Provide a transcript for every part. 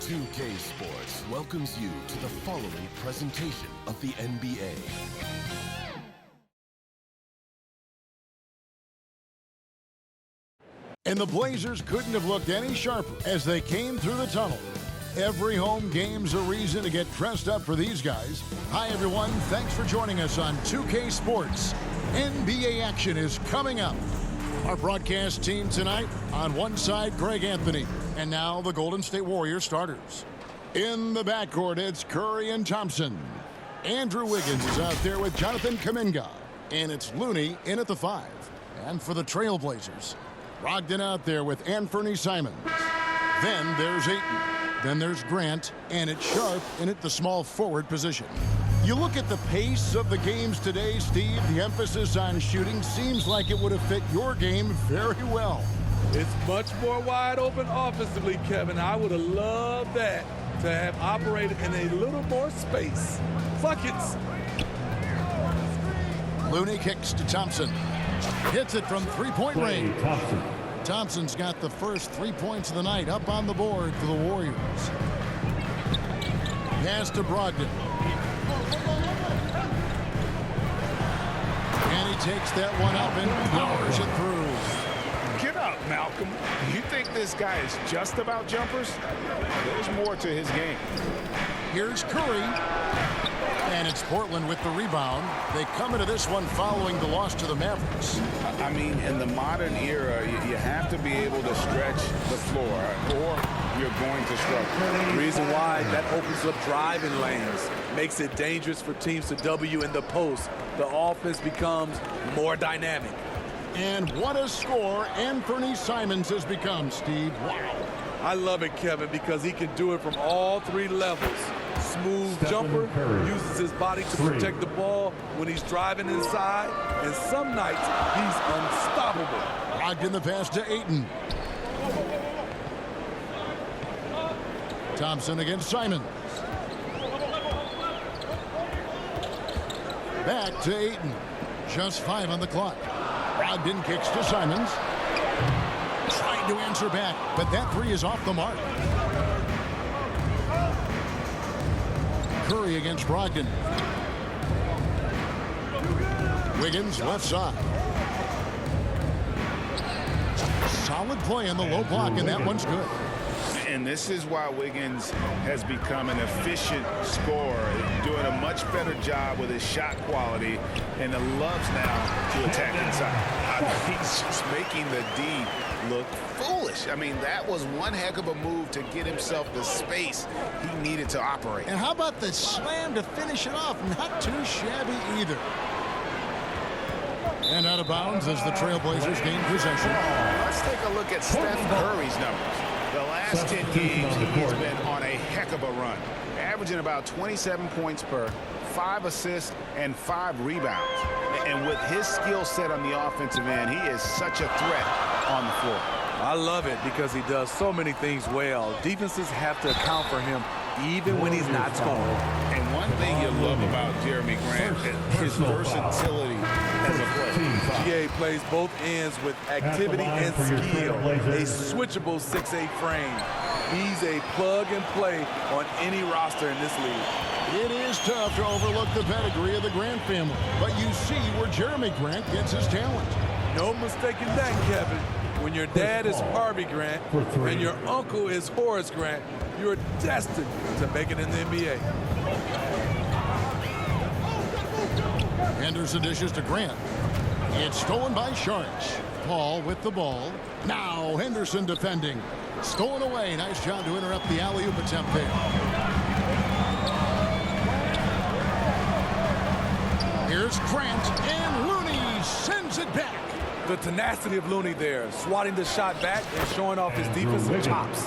2K Sports welcomes you to the following presentation of the NBA. And the Blazers couldn't have looked any sharper as they came through the tunnel. Every home game's a reason to get dressed up for these guys. Hi, everyone. Thanks for joining us on 2K Sports. NBA action is coming up. Our broadcast team tonight, on one side, Greg Anthony. And now the Golden State Warriors starters. In the backcourt, it's Curry and Thompson. Andrew Wiggins is out there with Jonathan Kuminga. And it's Looney in at the 5. And for the Trailblazers, Brogdon out there with Anthony Simons. Then there's Ayton. Then there's Grant. And it's Sharp in at the small forward position. You look at the pace of the games today, Steve, the emphasis on shooting seems like it would have fit your game very well. It's much more wide open offensively, Kevin. I would have loved that to have operated in a little more space. Buckets. Looney kicks to Thompson. Hits it from three-point range. Thompson's got the first 3 points of the night up on the board for the Warriors. Pass to Brogdon. And he takes that one up and powers it through. Get up, Malcolm. You think this guy is just about jumpers? There's more to his game. Here's Curry. And it's Portland with the rebound. They come into this one following the loss to the Mavericks. I mean, in the modern era, you have to be able to stretch the floor or you're going to struggle. The reason why that opens up driving lanes, makes it dangerous for teams to W in the post. The offense becomes more dynamic. And what a score Anthony Simons has become, Steve. Wow. I love it, Kevin, because he can do it from all three levels. Smooth jumper, uses his body to protect the ball when he's driving inside, and some nights he's unstoppable. Brogdon the pass to Ayton. Thompson against Simons. Back to Ayton. Just 5 on the clock. Brogdon kicks to Simons. Trying to answer back, but that 3 is off the mark. Curry against Brogdon. Wiggins left side. Solid play in the low block, and that one's good. And this is why Wiggins has become an efficient scorer, doing a much better job with his shot quality, and loves now to attack inside. He's just making the D look foolish. I mean, that was one heck of a move to get himself the space he needed to operate. And how about the slam to finish it off? Not too shabby either. And out of bounds as the Trailblazers gain possession. Let's take a look at Steph Curry's numbers. The last 10 games, he's been on a heck of a run, averaging about 27 points per, 5 assists, and 5 rebounds. And with his skill set on the offensive end, he is such a threat on the floor. I love it because he does so many things well. Defenses have to account for him even when he's not scoring. And one thing you love about Jeremy Grant is his versatility as a player. GA plays both ends with activity and skill. A switchable 6'8" frame. He's a plug and play on any roster in this league. It is tough to overlook the pedigree of the Grant family, but you see where Jeremy Grant gets his talent. No mistaking that, Kevin. When your dad is Harvey Grant and your uncle is Horace Grant, you're destined to make it in the NBA. Henderson dishes to Grant. It's stolen by Sharks. Paul with the ball. Now Henderson defending. Stolen away. Nice job to interrupt the alley-oop attempt there. Here's Grant, and Looney sends it back. The tenacity of Looney there, swatting the shot back and showing off his defensive chops.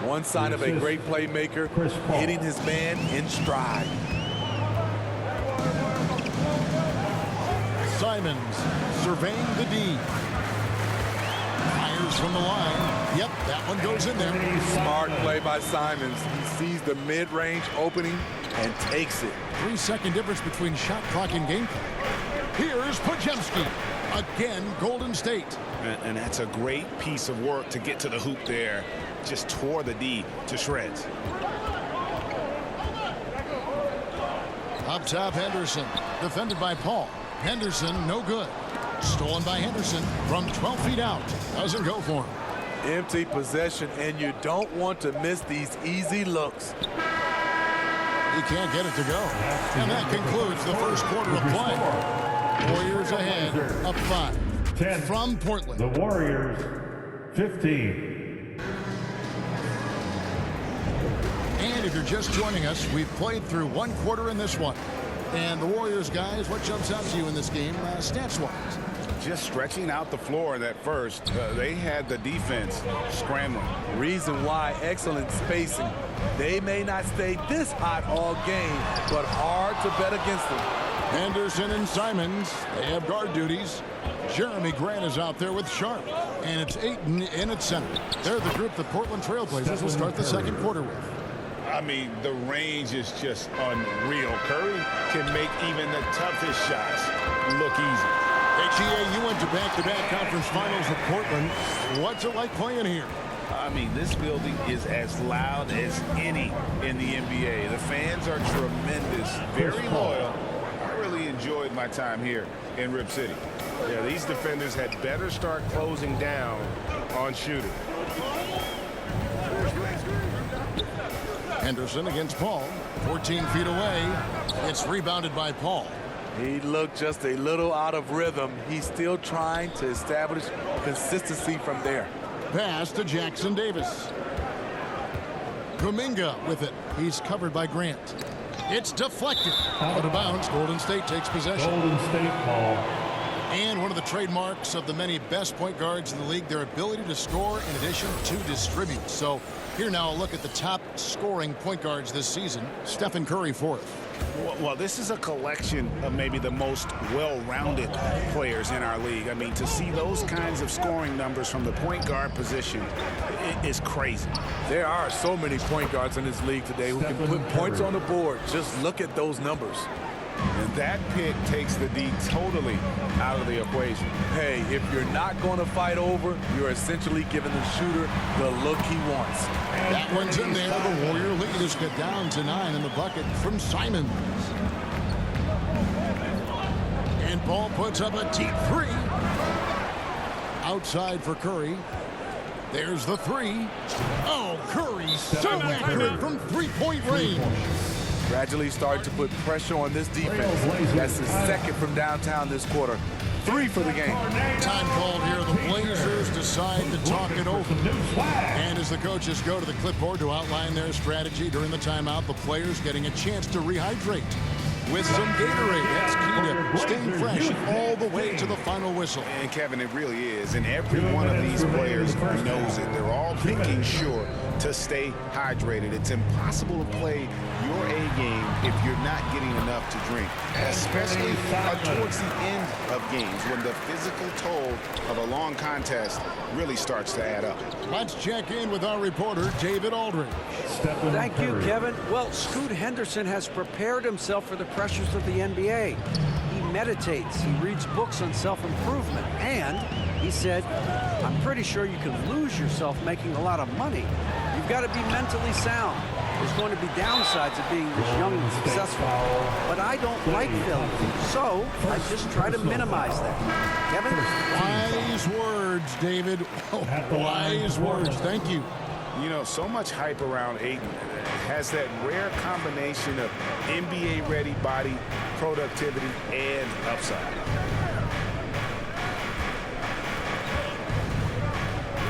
One sign of a great playmaker, hitting his man in stride. Simons surveying the D. Fires from the line. Yep, that one goes in there. Smart play by Simons. He sees the mid-range opening and takes it. 3-second difference between shot clock and game clock. Here's Podziemski. Again, Golden State. And that's a great piece of work to get to the hoop there. just tore the D to shreds. Up top, Henderson. Defended by Paul. Henderson, no good. Stolen by Henderson from 12 feet out. Doesn't go for him. Empty possession, and you don't want to miss these easy looks. He can't get it to go. And that concludes the first quarter of play. Warriors ahead, up 5. 10 from Portland. The Warriors, 15. And if you're just joining us, we've played through one quarter in this one. And the Warriors, guys, what jumps out to you in this game, stats-wise? Just stretching out the floor in that first. They had the defense scrambling. Reason why, excellent spacing. They may not stay this hot all game, but hard to bet against them. Henderson and Simons, they have guard duties. Jeremy Grant is out there with Sharp. And it's Ayton in at center. They're the group the Portland Trailblazers will start the second quarter with. I mean, the range is just unreal. Curry can make even the toughest shots look easy. HEA, you went to back-to-back conference finals with Portland. What's it like playing here? I mean, this building is as loud as any in the NBA. The fans are tremendous, very loyal. I really enjoyed my time here in Rip City. Yeah, these defenders had better start closing down on shooting. Henderson against Paul, 14 feet away. It's rebounded by Paul. He looked just a little out of rhythm. He's still trying to establish consistency from there. Pass to Jackson Davis. Kuminga with it. He's covered by Grant. It's deflected. Out of bounds. Golden State takes possession. Golden State ball. And one of the trademarks of the many best point guards in the league, their ability to score in addition to distribute. So here now a look at the top scoring point guards this season. Stephen Curry fourth. Well, this is a collection of maybe the most well-rounded players in our league. I mean, to see those kinds of scoring numbers from the point guard position is crazy. There are so many point guards in this league today who can put points on the board. Just look at those numbers. And that pick takes the D totally out of the equation. Hey, if you're not going to fight over, you're essentially giving the shooter the look he wants. That one's in there. The Warrior lead is cut down to 9 in the bucket from Simons. And Paul puts up a deep three. Outside for Curry. There's the three. Oh, Curry so accurate from three-point range. Gradually starting to put pressure on this defense. That's his second from downtown this quarter. 3 for the game. Time called here. The Blazers decide to talk it over. And as the coaches go to the clipboard to outline their strategy during the timeout, the players getting a chance to rehydrate with some Gatorade. That's key to staying fresh all the way to the final whistle. And Kevin, it really is. And every one of these players knows it. They're all making sure to stay hydrated. It's impossible to play your A game if you're not getting enough to drink, especially towards the end of games when the physical toll of a long contest really starts to add up. Let's check in with our reporter, David Aldridge. Thank you, Kevin. Well, Scoot Henderson has prepared himself for the pressures of the NBA. He meditates, he reads books on self-improvement, and he said, I'm pretty sure you can lose yourself making a lot of money. You've got to be mentally sound. There's going to be downsides of being this young and successful. But I don't like failure, so I just try to minimize that. Kevin? Wise words, David. Wise words. Thank you. You know, so much hype around Ayton. Has that rare combination of NBA-ready body, productivity, and upside.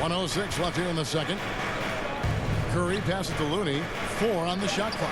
1:06 left here in the second. Curry passes to Looney. 4 on the shot clock.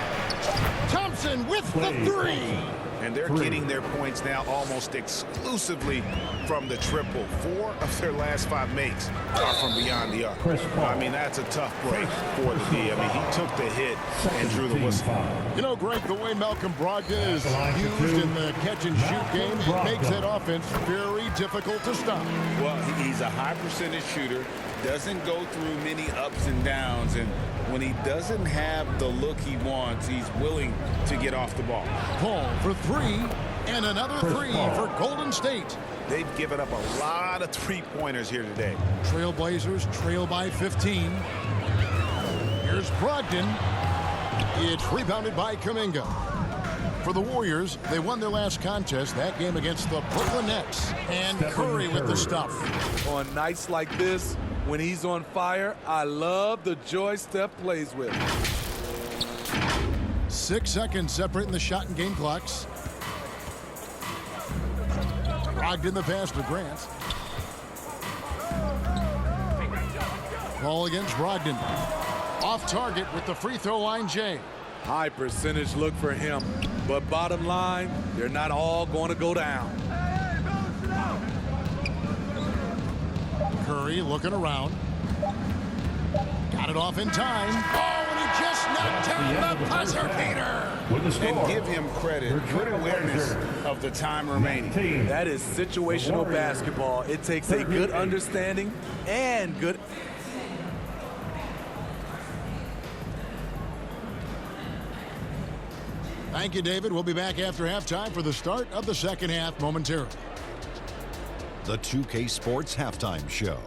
Thompson with the three. And they're getting their points now almost exclusively from the triple. 4 of their last 5 makes are from beyond the arc. I mean, that's a tough break for the D. I mean, he took the hit and drew the whistle. You know, Greg, the way Malcolm Brogdon is used in the catch-and-shoot game, it makes that offense very difficult to stop. Well, he's a high percentage shooter, doesn't go through many ups and downs, and when he doesn't have the look he wants, he's willing to get off the ball. Paul for 3, and another 3 for Golden State. They've given up a lot of three-pointers here today. Trailblazers trail by 15. Here's Brogdon. It's rebounded by Kuminga. For the Warriors, they won their last contest, that game against the Brooklyn Nets. And Curry with the stuff. On nights like this, when he's on fire, I love the joy Steph plays with. 6 seconds separating the shot and game clocks. Brogdon the pass to Grant. Ball against Brogdon. Off target with the free throw line, Jay. High percentage look for him, but bottom line, they're not all going to go down. Curry looking around. Got it off in time. Oh, and he just knocked down the buzzer beater. And give him credit. Good awareness of the time remaining. That is situational basketball. It takes a good understanding and good... Thank you, David. We'll be back after halftime for the start of the second half momentarily. The 2K Sports Halftime Show.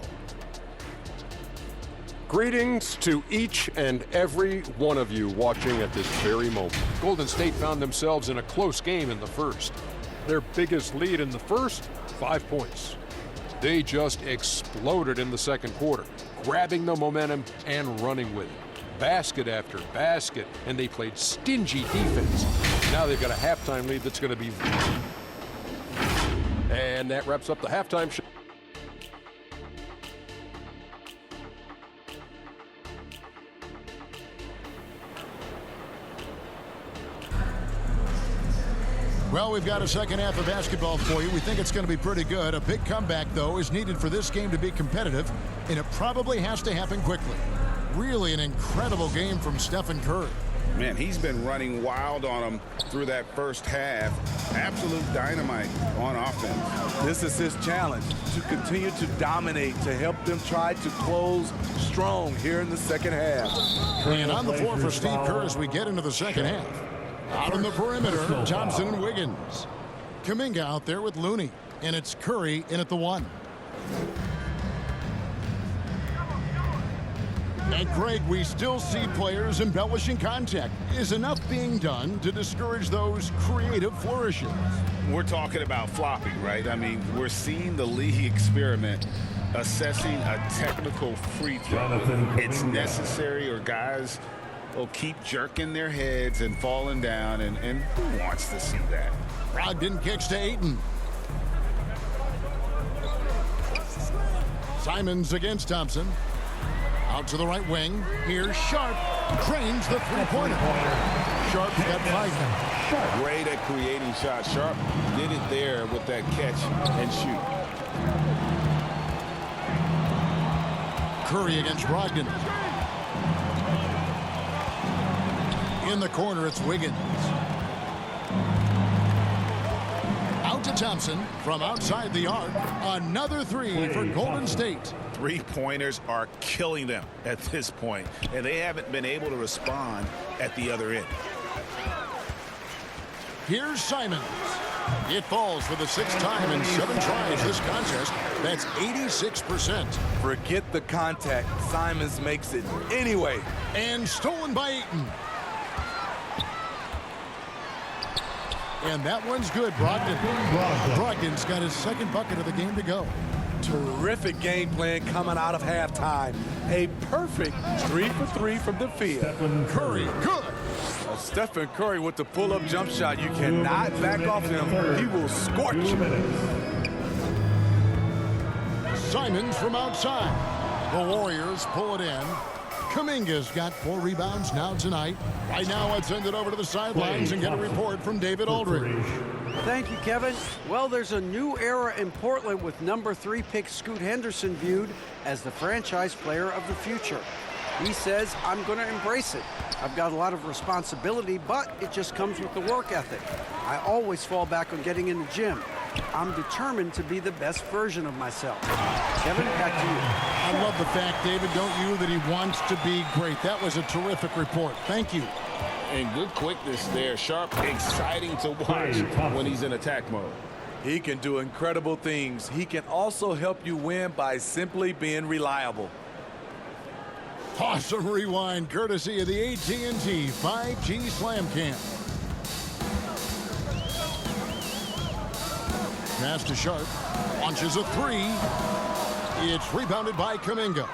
Greetings to each and every one of you watching at this very moment. Golden State found themselves in a close game in the first. Their biggest lead in the first, 5 points. They just exploded in the second quarter, grabbing the momentum and running with it. Basket after basket, and they played stingy defense. Now they've got a halftime lead that's going to be... And that wraps up the halftime show. Well, we've got a second half of basketball for you. We think it's going to be pretty good. A big comeback, though, is needed for this game to be competitive, and it probably has to happen quickly. Really an incredible game from Stephen Curry. Man, he's been running wild on them through that first half. Absolute dynamite on offense. This is his challenge, to continue to dominate, to help them try to close strong here in the second half. And on the floor for Steve Kerr as we get into the second half. Out on the perimeter, Thompson and Wiggins. Kuminga out there with Looney. And it's Curry in at the 1. And Greg, we still see players embellishing contact. Is enough being done to discourage those creative flourishes? We're talking about flopping, right? I mean, we're seeing the league experiment assessing a technical free throw. It's necessary, or guys will keep jerking their heads and falling down, and who wants to see that? Brogdon kicks to Ayton. Simons against Thompson. Out to the right wing. Here's Sharp. Drains the three-pointer. Sharp's got 5 now. Great at creating shots. Sharp did it there with that catch and shoot. Curry against Brogdon. In the corner, it's Wiggins. Out to Thompson from outside the arc. Another 3 for Golden State. Three-pointers are killing them at this point, and they haven't been able to respond at the other end. Here's Simons. It falls for the 6th time in 7 tries this contest. That's 86%. Forget the contact. Simons makes it anyway. And stolen by Ayton. And that one's good, Brogdon. Brogdon's got his 2nd bucket of the game to go. Terrific game plan coming out of halftime. A perfect 3 for 3 from the field. Curry, good. Stephen Curry with the pull-up jump shot. You cannot back off him. He will scorch you. Simons from outside. The Warriors pull it in. Kuminga's got 4 rebounds now tonight. Right now, let's send it over to the sidelines and get a report from David Aldridge. Thank you, Kevin. Well, there's a new era in Portland with number 3 pick Scoot Henderson viewed as the franchise player of the future. He says, I'm going to embrace it. I've got a lot of responsibility, but it just comes with the work ethic. I always fall back on getting in the gym. I'm determined to be the best version of myself. Kevin, back to you. I love the fact, David, don't you, that he wants to be great. That was a terrific report. Thank you. And good quickness there. Sharp, exciting to watch when he's in attack mode. He can do incredible things. He can also help you win by simply being reliable. Awesome rewind courtesy of the AT&T 5G Slam Cam. Pass to Sharp. Launches a three. It's rebounded by Kuminga.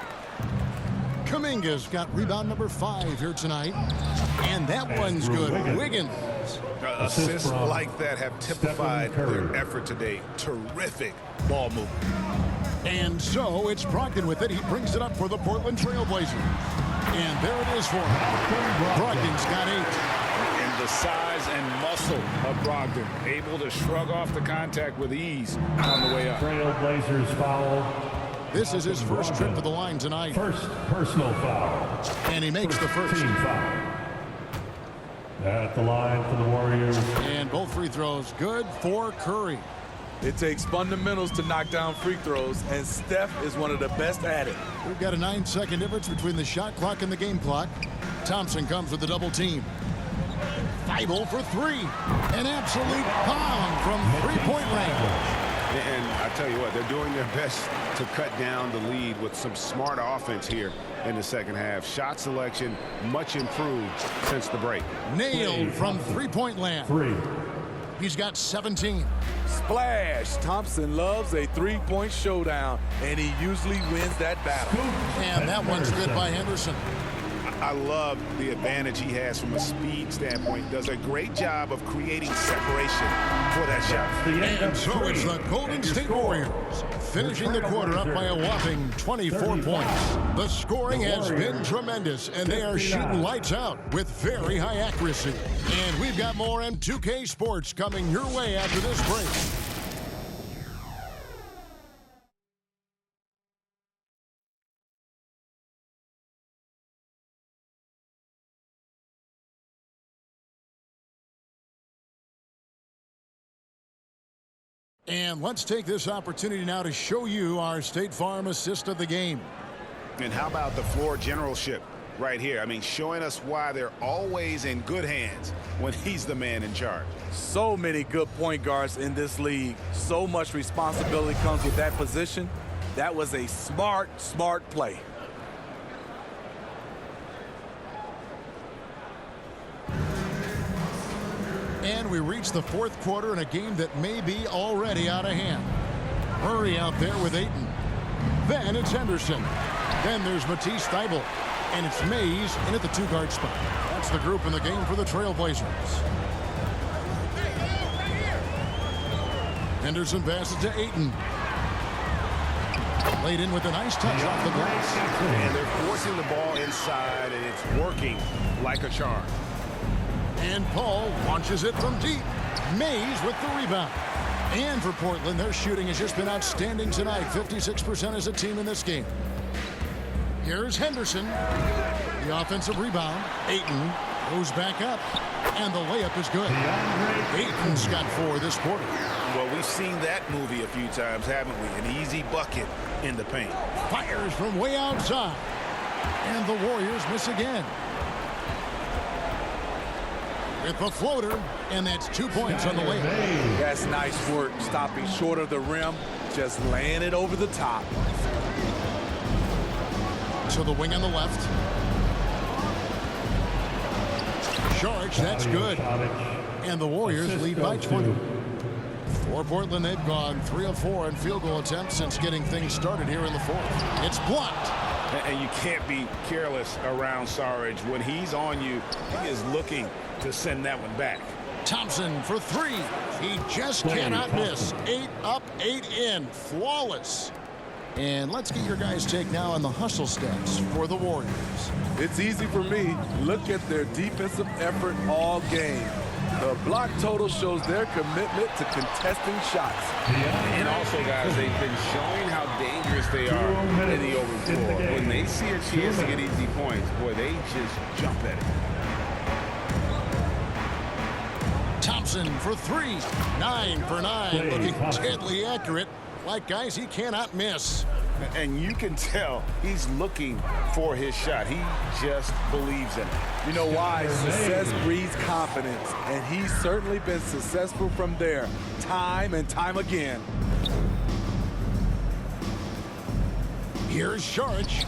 Kuminga's got rebound number 5 here tonight. And that one's good. Wiggins. Assists like that have typified their effort today. Terrific ball movement. And so it's Brogdon with it. He brings it up for the Portland Trail Blazers. And there it is for him. Brogdon's got 8. And the size and muscle of Brogdon, able to shrug off the contact with ease on the way up. Trail Blazers foul. This is his first trip to the line tonight. First personal foul. And he makes the first. Team foul. At the line for the Warriors. And both free throws good for Curry. It takes fundamentals to knock down free throws, and Steph is one of the best at it. We've got a 9-second difference between the shot clock and the game clock. Thompson comes with the double team. Thibault for 3. An absolute bomb from three-point range. And I tell you what, they're doing their best to cut down the lead with some smart offense here in the second half. Shot selection much improved since the break. Nailed from three-point land. 3. He's got 17. Splash! Thompson loves a three-point showdown, and he usually wins that battle. And that one's good by Henderson. I love the advantage he has from a speed standpoint. Does a great job of creating separation for that shot. And so it's the Golden State Warriors finishing the quarter up by a whopping 24 points. The scoring has been tremendous, and they are shooting lights out with very high accuracy. And we've got more M2K Sports coming your way after this break. And let's take this opportunity now to show you our State Farm assist of the game. And how about the floor generalship right here? I mean, showing us why they're always in good hands when he's the man in charge. So many good point guards in this league. So much responsibility comes with that position. That was a smart play. And we reach the fourth quarter in a game that may be already out of hand. Murray out there with Ayton. Then it's Henderson. Then there's Matisse Thybulle. And it's Mays in at the 2-guard spot. That's the group in the game for the Trailblazers. Henderson passes to Ayton. Laid in with a nice touch off the glass. And they're forcing the ball inside, and it's working like a charm. And Paul launches it from deep. Mays with the rebound. And for Portland, their shooting has just been outstanding tonight. 56% as a team in this game. Here's Henderson. The offensive rebound. Ayton goes back up. And the layup is good. Ayton's got 4 this quarter. Well, we've seen that movie a few times, haven't we? An easy bucket in the paint. Fires from way outside. And the Warriors miss again. With the floater, and that's 2 points on the layup. That's nice work, stopping short of the rim, just laying it over the top. To the wing on the left. Sharks, that's good. And the Warriors lead by 20. For Portland, they've gone 3 of 4 in field goal attempts since getting things started here in the fourth. It's blocked. And you can't be careless around Sarge. When he's on you, he is looking to send that one back. Thompson for 3. He just cannot miss. 8 up, 8 in. Flawless. And let's get your guys' take now on the hustle stats for the Warriors. It's easy for me. Look at their defensive effort all game. The block total shows their commitment to contesting shots. And also, guys, they've been showing how dangerous they are in the open floor. When they see a chance to get easy points, boy, they just jump at it. Thompson for 3. 9 for 9. Looking deadly accurate. Like, guys, he cannot miss. And you can tell he's looking for his shot. He just believes in it. You know why? Success breeds confidence, and he's certainly been successful from there, time and time again. Here's Sharch.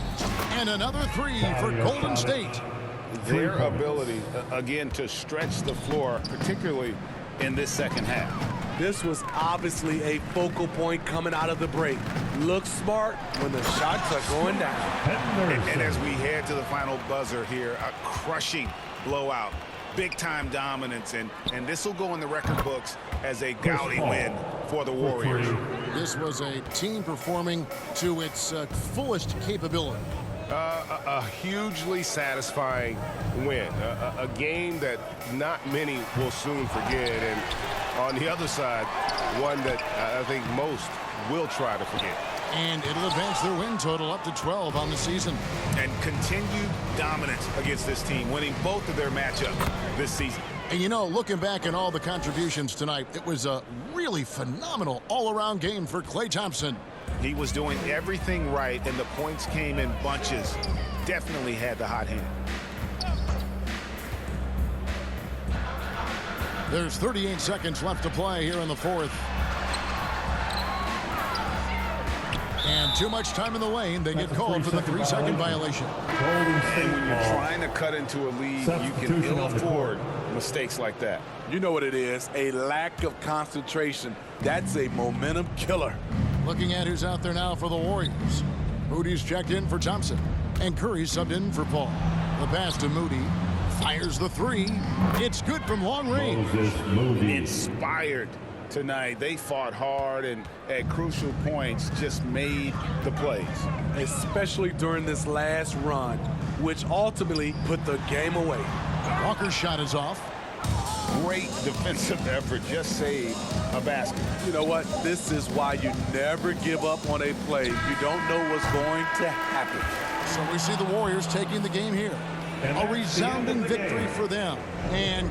And another three for Golden State. Their ability, again, to stretch the floor, particularly in this second half. This was obviously a focal point coming out of the break. Look smart when the shots are going down. And as we head to the final buzzer here, a crushing blowout, big-time dominance, and this will go in the record books as a gaudy win for the Warriors. This was a team performing to its fullest capability. A hugely satisfying win. A game that not many will soon forget. And on the other side, one that I think most will try to forget. And it'll advance their win total up to 12 on the season. And continued dominance against this team, winning both of their matchups this season. And you know, looking back at all the contributions tonight, it was a really phenomenal all-around game for Klay Thompson. He was doing everything right, and the points came in bunches. Definitely had the hot hand. There's 38 seconds left to play here in the fourth. And too much time in the lane. They get called for the 3-second violation. And when you're trying to cut into a lead, you can ill afford mistakes like that. You know what it is, a lack of concentration. That's a momentum killer. Looking at who's out there now for the Warriors. Moody's checked in for Thompson. And Curry subbed in for Paul. The pass to Moody. Fires the three. It's good from long range. Inspired tonight. They fought hard and at crucial points just made the plays. Especially during this last run, which ultimately put the game away. Walker's shot is off. Great defensive effort, just saved a basket. You know what? This is why you never give up on a play. You don't know what's going to happen. So we see the Warriors taking the game here. A resounding victory for them. And